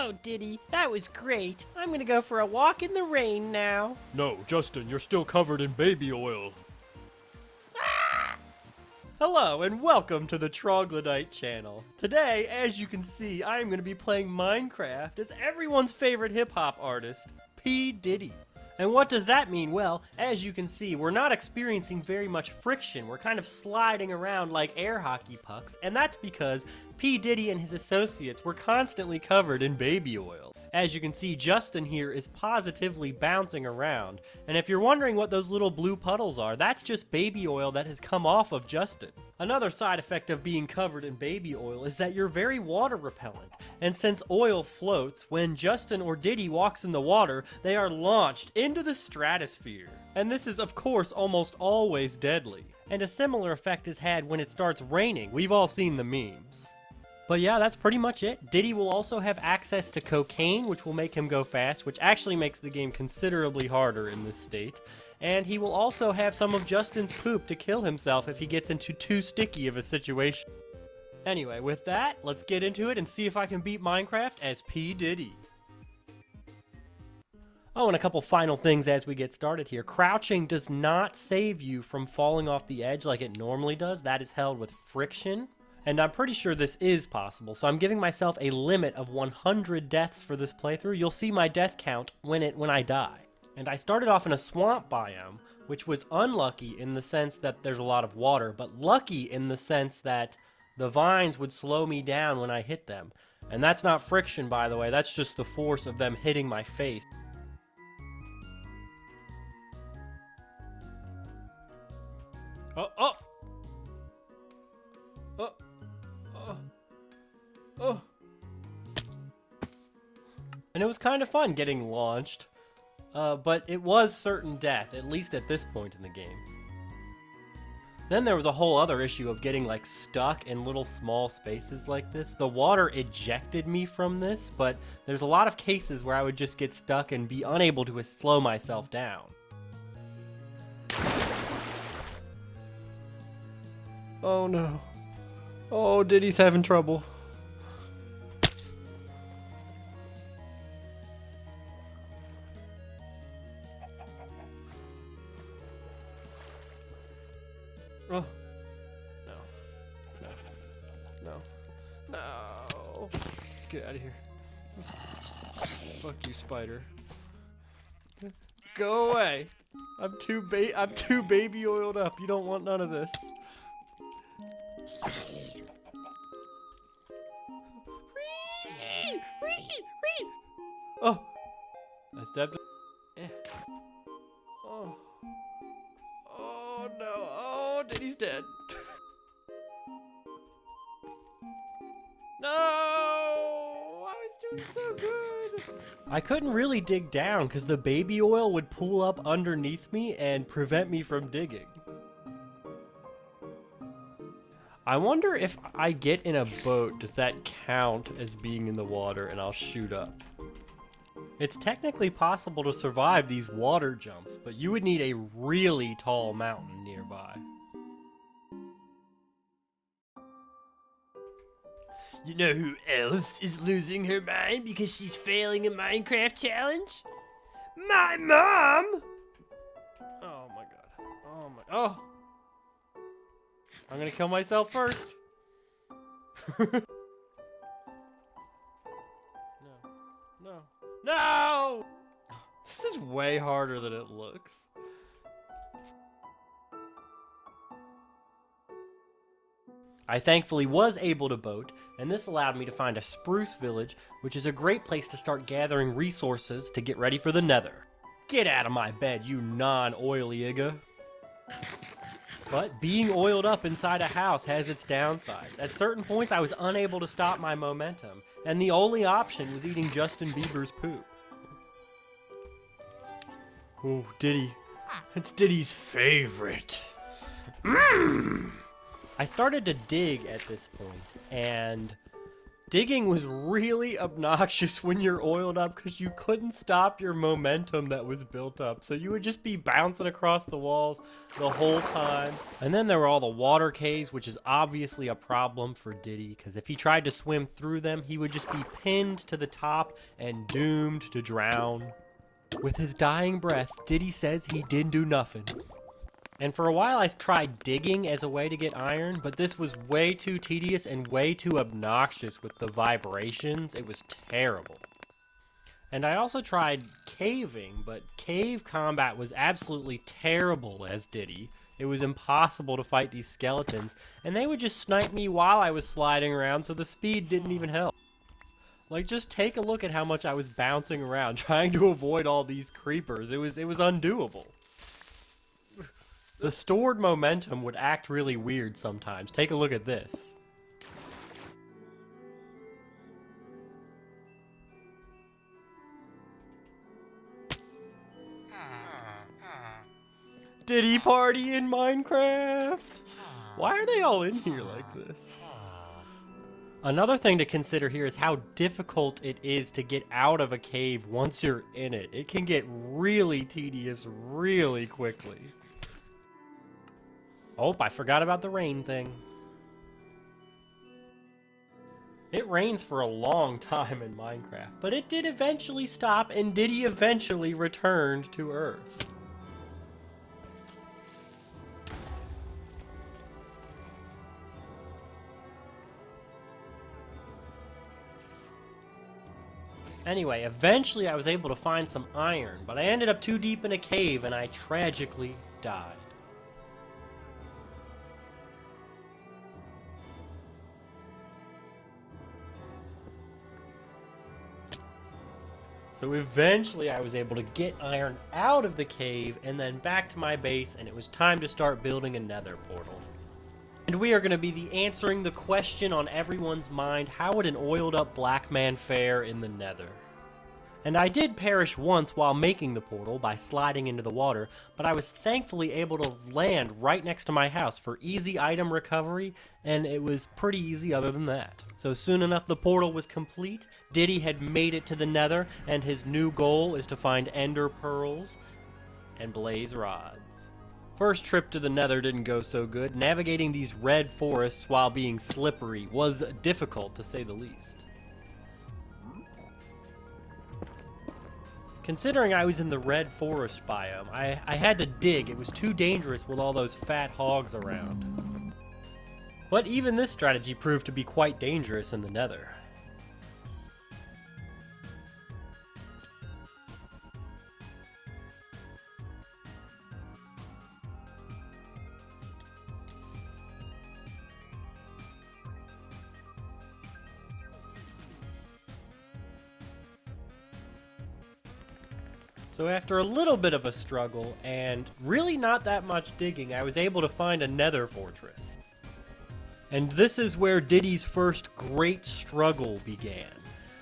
Oh, Diddy, that was great. I'm gonna go for a walk in the rain now. No, Justin, you're still covered in baby oil. Hello and welcome to the Troglodyte channel. Today, as you can see, I'm going to be playing Minecraft as everyone's favorite hip-hop artist, P Diddy. And what does that mean? Well, as you can see, we're not experiencing very much friction. We're kind of sliding around like air hockey pucks, and that's because P Diddy and his associates were constantly covered in baby oil. As you can see, Justin here is positively bouncing around. And if you're wondering what those little blue puddles are, that's just baby oil that has come off of Justin. Another side effect of being covered in baby oil is that you're very water repellent. And since oil floats, when Justin or Diddy walks in the water, they are launched into the stratosphere. And this is of course almost always deadly. And a similar effect is had when it starts raining. We've all seen the memes. But yeah, that's pretty much it. Diddy will also have access to cocaine, which will make him go fast, which actually makes the game considerably harder in this state. And he will also have some of Justin's poop to kill himself if he gets into too sticky of a situation. Anyway, with that, let's get into it and see if I can beat Minecraft as P Diddy. Oh, and a couple final things as we get started here. Crouching does not save you from falling off the edge like it normally does. That is held with friction. And I'm pretty sure this is possible, so I'm giving myself a limit of 100 deaths for this playthrough. You'll see my death count when I die. And I started off in a swamp biome, which was unlucky in the sense that there's a lot of water, but lucky in the sense that the vines would slow me down when I hit them. And that's not friction, by the way, that's just the force of them hitting my face. Oh! And it was kind of fun getting launched, but it was certain death, at least at this point in the game. Then there was a whole other issue of getting like stuck in little small spaces like this. The water ejected me from this, but there's a lot of cases where I would just get stuck and be unable to slow myself down. Oh no. Oh, Diddy's having trouble. Oh. No. Get out of here. Fuck you, spider. Go away. I'm too baby oiled up. You don't want none of this. Oh. I stepped. Oh. Oh no. Oh, Diddy's dead. No! I was doing so good. I couldn't really dig down because the baby oil would pool up underneath me and prevent me from digging. I wonder if I get in a boat, does that count as being in the water and I'll shoot up? It's technically possible to survive these water jumps, but you would need a really tall mountain nearby. You know who else is losing her mind because she's failing a Minecraft challenge? My mom! Oh my god. Oh! I'm gonna kill myself first. No! This is way harder than it looks. I thankfully was able to boat, and this allowed me to find a spruce village, which is a great place to start gathering resources to get ready for the Nether. Get out of my bed, you non-oily igga. But being oiled up inside a house has its downsides. At certain points, I was unable to stop my momentum, and the only option was eating Justin Bieber's poop. Oh, Diddy. It's Diddy's favorite. I started to dig at this point, and Digging was really obnoxious when you're oiled up because you couldn't stop your momentum that was built up. So you would just be bouncing across the walls the whole time. And then there were all the water caves, which is obviously a problem for Diddy because if he tried to swim through them, he would just be pinned to the top and doomed to drown. With his dying breath, Diddy says he didn't do nothing. And for a while I tried digging as a way to get iron, but this was way too tedious and way too obnoxious with the vibrations. It was terrible. And I also tried caving, but cave combat was absolutely terrible as Diddy. It was impossible to fight these skeletons, and they would just snipe me while I was sliding around, so the speed didn't even help. Like, just take a look at how much I was bouncing around trying to avoid all these creepers. It was undoable. The stored momentum would act really weird sometimes. Take a look at this. Diddy party in Minecraft? Why are they all in here like this? Another thing to consider here is how difficult it is to get out of a cave once you're in it. It can get really tedious really quickly. Oh, I forgot about the rain thing. It rains for a long time in Minecraft, but it did eventually stop and Diddy eventually returned to Earth. Anyway, eventually I was able to find some iron, but I ended up too deep in a cave and I tragically died. So eventually I was able to get iron out of the cave and then back to my base, and it was time to start building a nether portal. And we are going to be answering the question on everyone's mind: how would an oiled up black man fare in the nether? And I did perish once while making the portal by sliding into the water, but I was thankfully able to land right next to my house for easy item recovery, and it was pretty easy other than that. So soon enough the portal was complete, Diddy had made it to the nether, and his new goal is to find ender pearls and blaze rods. First trip to the nether didn't go so good. Navigating these red forests while being slippery was difficult to say the least. Considering I was in the red forest biome, I had to dig. It was too dangerous with all those fat hogs around. But even this strategy proved to be quite dangerous in the nether. So after a little bit of a struggle, and really not that much digging, I was able to find a nether fortress. And this is where Diddy's first great struggle began.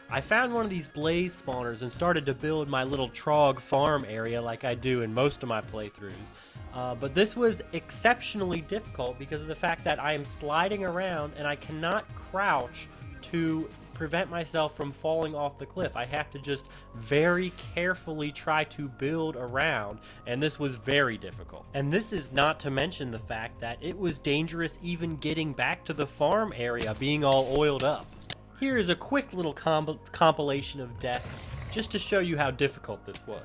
I found one of these blaze spawners and started to build my little trog farm area like I do in most of my playthroughs. But this was exceptionally difficult because of the fact that I am sliding around and I cannot crouch to prevent myself from falling off the cliff. I have to just very carefully try to build around, and this was very difficult. And this is not to mention the fact that it was dangerous even getting back to the farm area being all oiled up. Here is a quick little compilation of deaths just to show you how difficult this was.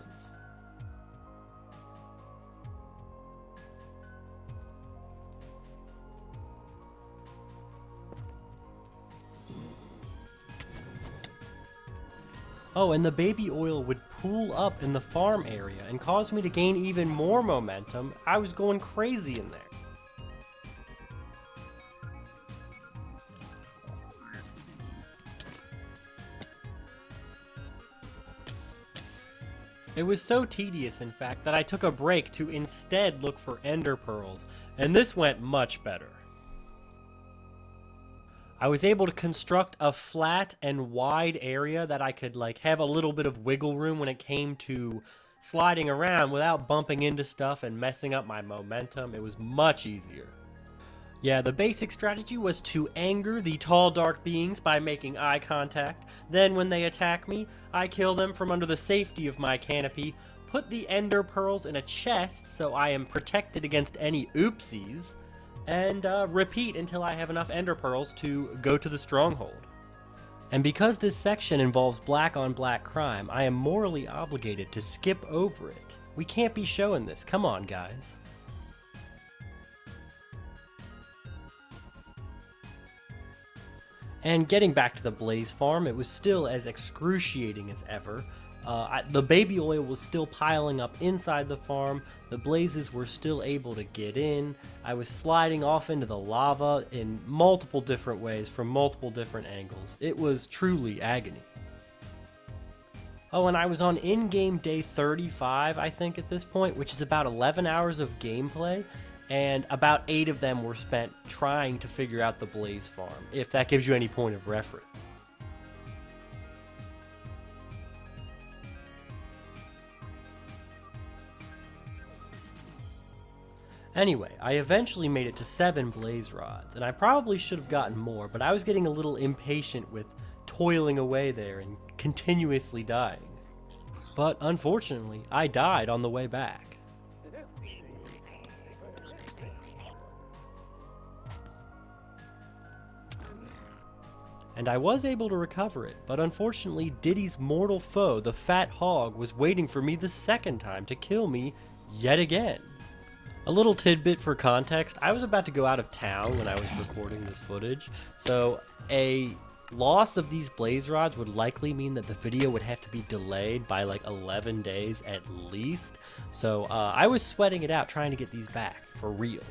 Oh, and the baby oil would pool up in the farm area and cause me to gain even more momentum. I was going crazy in there. It was so tedious, in fact, that I took a break to instead look for ender pearls, and this went much better. I was able to construct a flat and wide area that I could have a little bit of wiggle room when it came to sliding around without bumping into stuff and messing up my momentum. It was much easier. Yeah, the basic strategy was to anger the tall dark beings by making eye contact. Then when they attack me, I kill them from under the safety of my canopy, put the ender pearls in a chest so I am protected against any oopsies, and repeat until I have enough ender pearls to go to the stronghold. And because this section involves black on black crime, I am morally obligated to skip over it. We can't be showing this, come on guys. And getting back to the Blaze farm, it was still as excruciating as ever. The baby oil was still piling up inside the farm, the blazes were still able to get in, I was sliding off into the lava in multiple different ways from multiple different angles. It was truly agony. Oh, and I was on in-game day 35, I think, at this point, which is about 11 hours of gameplay, and about 8 of them were spent trying to figure out the Blaze farm, if that gives you any point of reference. Anyway, I eventually made it to 7 blaze rods, and I probably should have gotten more, but I was getting a little impatient with toiling away there and continuously dying. But unfortunately, I died on the way back. And I was able to recover it, but unfortunately Diddy's mortal foe, the fat hog, was waiting for me the second time to kill me yet again. A little tidbit for context, I was about to go out of town when I was recording this footage, so a loss of these blaze rods would likely mean that the video would have to be delayed by like 11 days at least, so I was sweating it out trying to get these back, for real.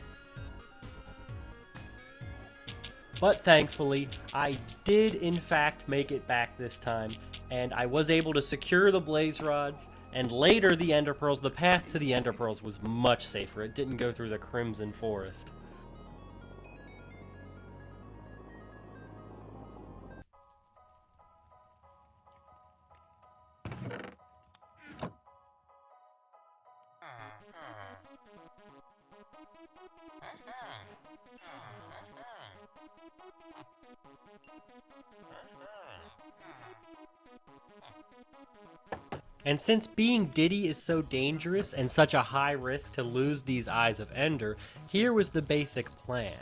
But thankfully, I did in fact make it back this time, and I was able to secure the blaze rods, and later the ender pearls. The path to the ender pearls was much safer. It didn't go through the crimson forest. And since being Diddy is so dangerous and such a high risk to lose these Eyes of Ender, here was the basic plan.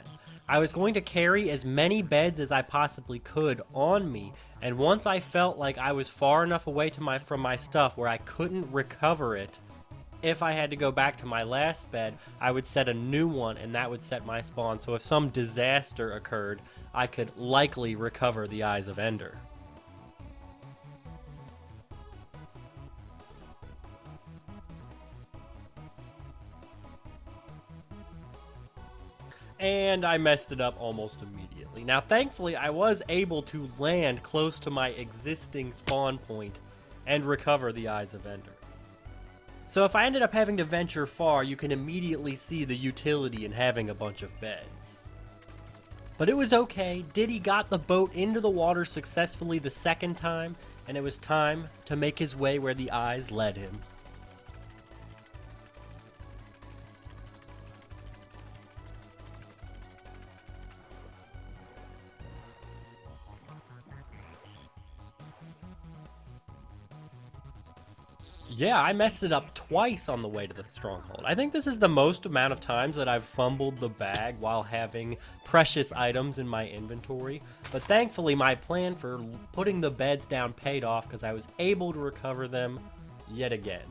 I was going to carry as many beds as I possibly could on me, and once I felt like I was far enough away from my stuff where I couldn't recover it, if I had to go back to my last bed, I would set a new one and that would set my spawn, so if some disaster occurred, I could likely recover the Eyes of Ender. And I messed it up almost immediately. Now thankfully I was able to land close to my existing spawn point and recover the Eyes of Ender. So if I ended up having to venture far, you can immediately see the utility in having a bunch of beds. But it was okay, Diddy got the boat into the water successfully the second time, and it was time to make his way where the eyes led him. Yeah, I messed it up twice on the way to the stronghold. I think this is the most amount of times that I've fumbled the bag while having precious items in my inventory. But thankfully my plan for putting the beds down paid off because I was able to recover them yet again.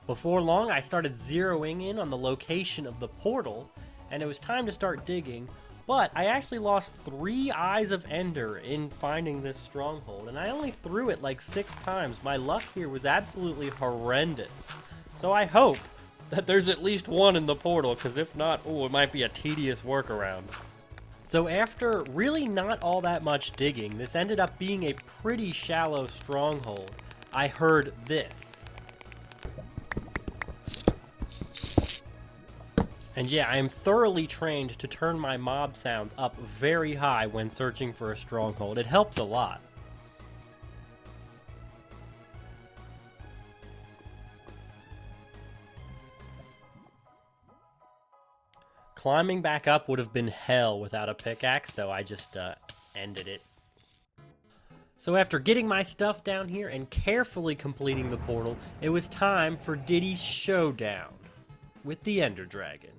Before long, I started zeroing in on the location of the portal, and it was time to start digging. But I actually lost 3 Eyes of Ender in finding this stronghold, and I only threw it like 6 times. My luck here was absolutely horrendous. So I hope that there's at least one in the portal, because if not, oh, it might be a tedious workaround. So after really not all that much digging, this ended up being a pretty shallow stronghold. I heard this. And yeah, I am thoroughly trained to turn my mob sounds up very high when searching for a stronghold. It helps a lot. Climbing back up would have been hell without a pickaxe, so I just ended it. So after getting my stuff down here and carefully completing the portal, it was time for Diddy's showdown with the Ender Dragon.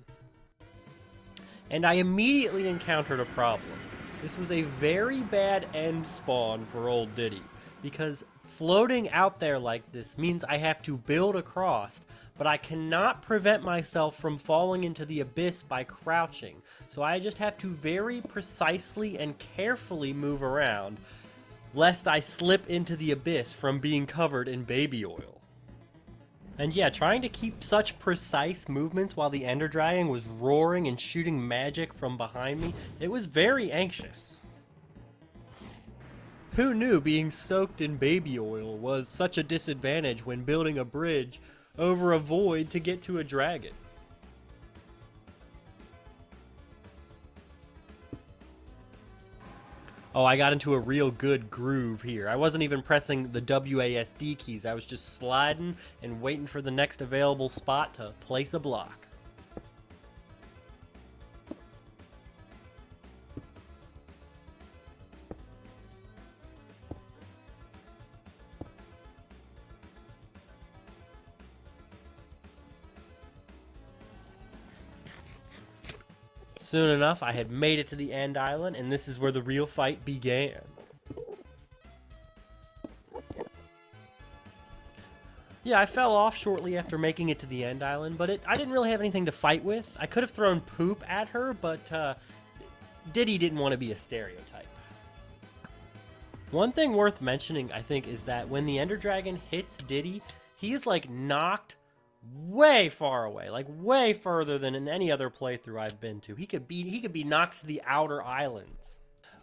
And I immediately encountered a problem. This was a very bad end spawn for old Diddy, because floating out there like this means I have to build across, but I cannot prevent myself from falling into the abyss by crouching. So I just have to very precisely and carefully move around, lest I slip into the abyss from being covered in baby oil. And yeah, trying to keep such precise movements while the Ender Dragon was roaring and shooting magic from behind me, it was very anxious. Who knew being soaked in baby oil was such a disadvantage when building a bridge over a void to get to a dragon? Oh, I got into a real good groove here. I wasn't even pressing the WASD keys. I was just sliding and waiting for the next available spot to place a block. Soon enough, I had made it to the end island, and this is where the real fight began. Yeah, I fell off shortly after making it to the end island, but I didn't really have anything to fight with. I could have thrown poop at her, but Diddy didn't want to be a stereotype. One thing worth mentioning, I think, is that when the Ender Dragon hits Diddy, he is like knocked way far away, like way further than in any other playthrough I've been to. He could be knocked to the outer islands.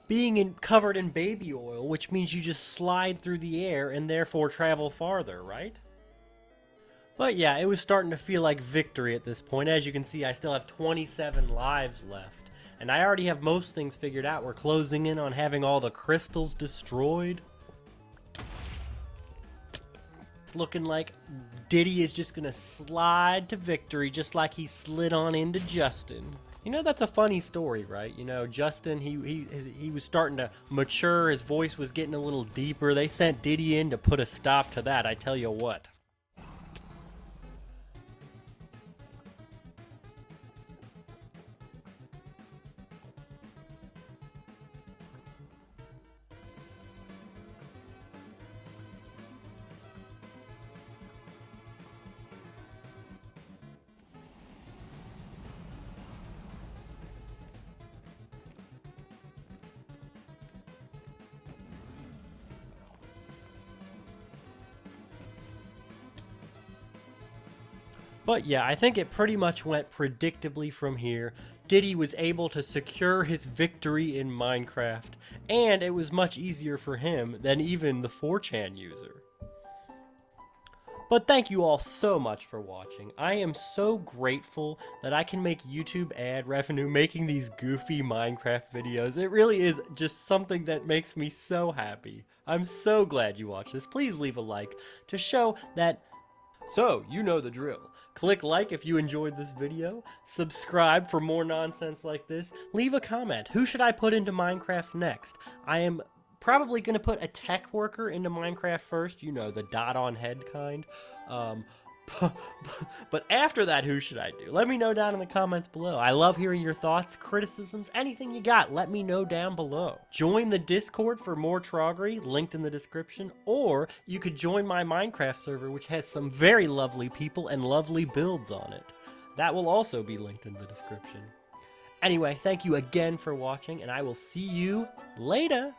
Being covered in baby oil, which means you just slide through the air and therefore travel farther, right? But yeah, it was starting to feel like victory at this point. As you can see, I still have 27 lives left, and I already have most things figured out. We're closing in on having all the crystals destroyed. It's looking like Diddy is just gonna slide to victory, just like he slid on into Justin. You know, that's a funny story, right? You know, Justin, he was starting to mature, his voice was getting a little deeper. They sent Diddy in to put a stop to that, I tell you what. But yeah, I think it pretty much went predictably from here. Diddy was able to secure his victory in Minecraft, and it was much easier for him than even the 4chan user. But thank you all so much for watching. I am so grateful that I can make YouTube ad revenue making these goofy Minecraft videos. It really is just something that makes me so happy. I'm so glad you watched this. Please leave a like to show that. So, you know the drill. Click like if you enjoyed this video, subscribe for more nonsense like this, leave a comment. Who should I put into Minecraft next? I am probably going to put a tech worker into Minecraft first, you know, the dot on head kind. But after that, who should I do? Let me know down in the comments below. I love hearing your thoughts, criticisms, anything you got, let me know down below. Join the Discord for more troggery, linked in the description, or you could join my Minecraft server, which has some very lovely people and lovely builds on it. That will also be linked in the description. Anyway, thank you again for watching, and I will see you later.